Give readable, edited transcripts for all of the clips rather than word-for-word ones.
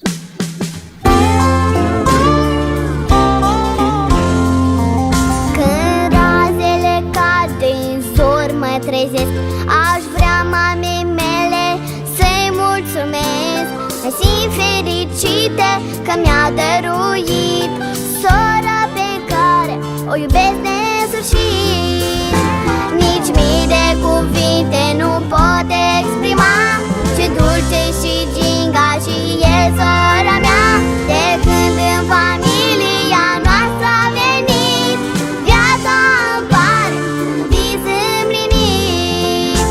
Când razele cad din zor mă trezesc, aș vrea mamei mele să-i mulțumesc. Mă simt fericită că mi-a dăruit sora pe care o iubesc nesfârșit. Nici mii de cuvinte nu pot exprima ce dulce și ginga și e sora mea. De când în familia noastră a venit, viața îmi pare vis împlinit.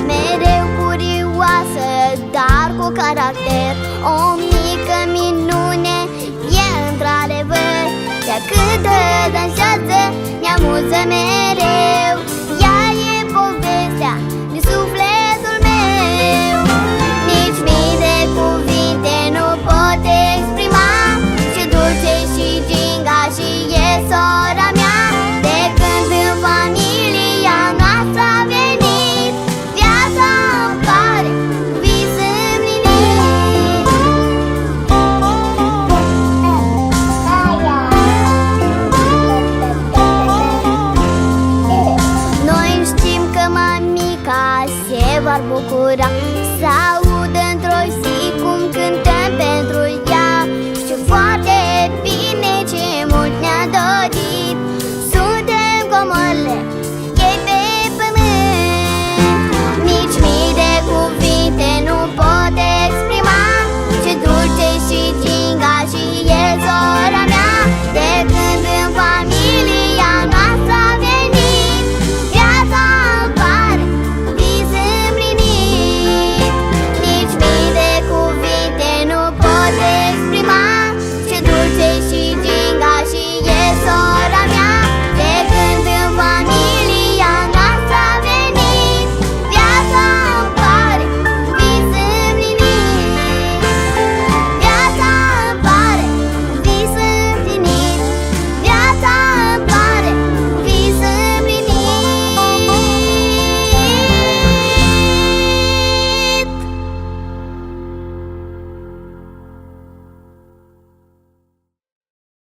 Mereu curioasă, dar cu caracter, o mică minune e într-adevăr. Ea cât dansează, ne amuză mereu.